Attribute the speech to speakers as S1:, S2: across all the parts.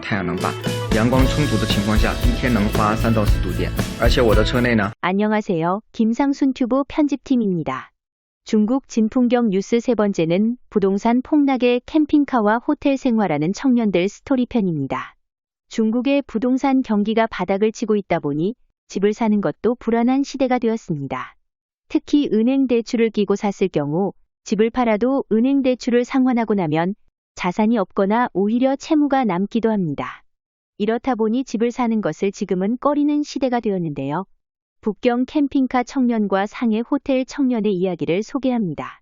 S1: 太阳能板，阳光充足的情况下，一天能发3到4度电，而且我的车内呢。
S2: 안녕하세요. 김상순 튜브 편집팀입니다. 중국 진풍경 뉴스 세 번째는 부동산 폭락에 캠핑카와 호텔 생활하는 청년들 스토리편입니다. 중국의 부동산 경기가 바닥을 치고 있다 보니 집을 사는 것도 불안한 시대가 되었습니다. 특히 은행 대출을 끼고 샀을 경우 집을 팔아도 은행 대출을 상환하고 나면 자산이 없거나 오히려 채무가 남기도 합니다. 이렇다 보니 집을 사는 것을 지금은 꺼리는 시대가 되었는데요. 북경 캠핑카 청년과 상해 호텔 청년의 이야기를 소개합니다.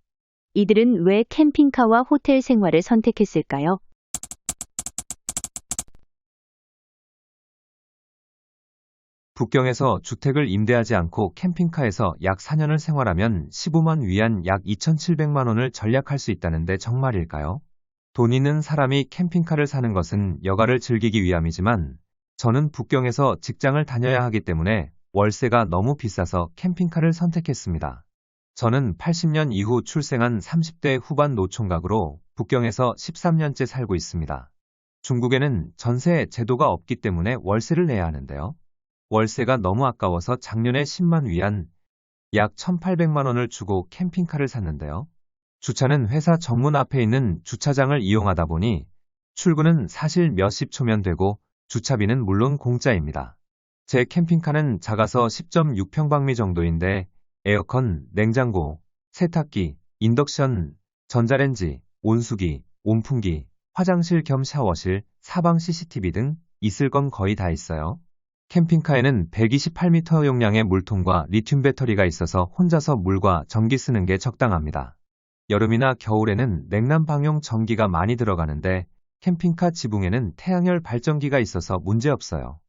S2: 이들은 왜 캠핑카와 호텔 생활을 선택했을까요?
S3: 북경에서 주택을 임대하지 않고 캠핑카에서 약 4년을 생활하면 15만 위안 약 2,700만 원을 절약할 수 있다는데 정말일까요? 돈 있는 사람이 캠핑카를 사는 것은 여가를 즐기기 위함이지만 저는 북경에서 직장을 다녀야 하기 때문에 월세가 너무 비싸서 캠핑카를 선택했습니다. 저는 80년 이후 출생한 30대 후반 노총각으로 북경에서 13년째 살고 있습니다. 중국에는 전세 제도가 없기 때문에 월세를 내야 하는데요. 월세가 너무 아까워서 작년에 10만 위안, 약 1,800만 원을 주고 캠핑카를 샀는데요. 주차는 회사 정문 앞에 있는 주차장을 이용하다 보니 출근은 사실 몇십 초면 되고 주차비는 물론 공짜입니다. 제 캠핑카는 작아서 10.6평방미 정도인데 에어컨, 냉장고, 세탁기, 인덕션, 전자레인지, 온수기, 온풍기, 화장실 겸 샤워실, 사방 CCTV 등 있을 건 거의 다 있어요. 캠핑카에는 128m 용량의 물통과 리튬 배터리가 있어서 혼자서 물과 전기 쓰는 게 적당합니다. 여름이나 겨울에는 냉난방용 전기가 많이 들어가는데 캠핑카 지붕에는 태양열 발전기가 있어서 문제없어요.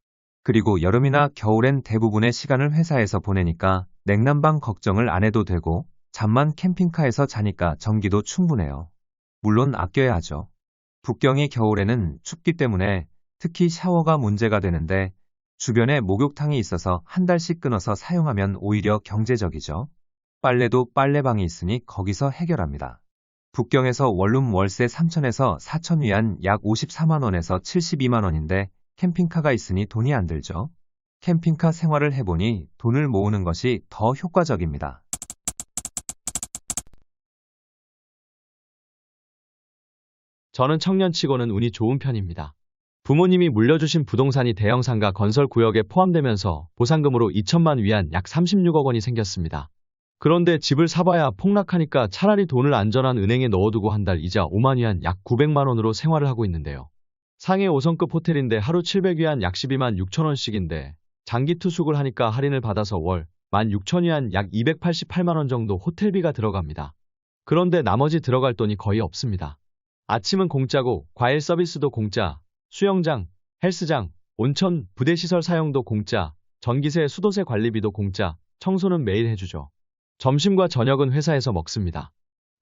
S3: 그리고 여름이나 겨울엔 대부분의 시간을 회사에서 보내니까 냉난방 걱정을 안 해도 되고 잠만 캠핑카에서 자니까 전기도 충분해요. 물론 아껴야 하죠. 북경이 겨울에는 춥기 때문에 특히 샤워가 문제가 되는데 주변에 목욕탕이 있어서 한 달씩 끊어서 사용하면 오히려 경제적이죠. 빨래도 빨래방이 있으니 거기서 해결합니다. 북경에서 원룸 월세 3,000에서 4,000 위안 약 54만 원에서 72만 원인데 캠핑카가 있으니 돈이 안 들죠. 캠핑카 생활을 해보니 돈을 모으는 것이 더 효과적입니다.
S4: 저는 청년치고는 운이 좋은 편입니다. 부모님이 물려주신 부동산이 대형상가 건설 구역에 포함되면서 보상금으로 2천만 위안 약 36억 원이 생겼습니다. 그런데 집을 사봐야 폭락하니까 차라리 돈을 안전한 은행에 넣어두고 한 달 이자 5만 위안 약 900만 원으로 생활을 하고 있는데요. 상해 5성급 호텔인데 하루 700위안 약 12만 6천 원씩인데 장기 투숙을 하니까 할인을 받아서 월 16,000위안 약 288만 원 정도 호텔비가 들어갑니다. 그런데 나머지 들어갈 돈이 거의 없습니다. 아침은 공짜고 과일 서비스도 공짜, 수영장, 헬스장, 온천, 부대시설 사용도 공짜, 전기세, 수도세 관리비도 공짜, 청소는 매일 해주죠. 점심과 저녁은 회사에서 먹습니다.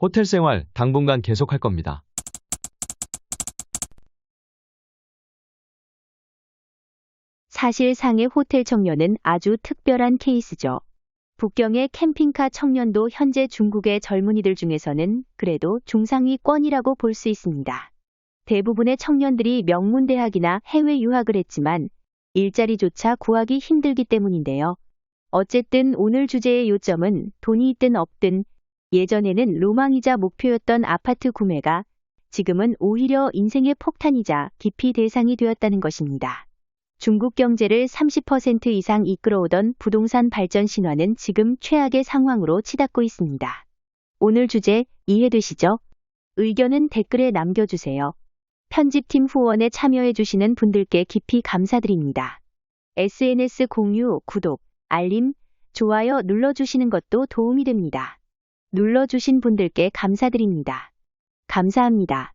S4: 호텔 생활 당분간 계속할 겁니다.
S2: 사실 상해 호텔 청년은 아주 특별한 케이스죠. 북경의 캠핑카 청년도 현재 중국의 젊은이들 중에서는 그래도 중상위권이라고 볼 수 있습니다. 대부분의 청년들이 명문대학이나 해외 유학을 했지만 일자리조차 구하기 힘들기 때문인데요. 어쨌든 오늘 주제의 요점은 돈이 있든 없든 예전에는 로망이자 목표였던 아파트 구매가 지금은 오히려 인생의 폭탄이자 기피 대상이 되었다는 것입니다. 중국 경제를 30% 이상 이끌어오던 부동산 발전 신화는 지금 최악의 상황으로 치닫고 있습니다. 오늘 주제 이해되시죠? 의견은 댓글에 남겨주세요. 편집팀 후원에 참여해주시는 분들께 깊이 감사드립니다. SNS 공유, 구독, 알림, 좋아요 눌러주시는 것도 도움이 됩니다. 눌러주신 분들께 감사드립니다. 감사합니다.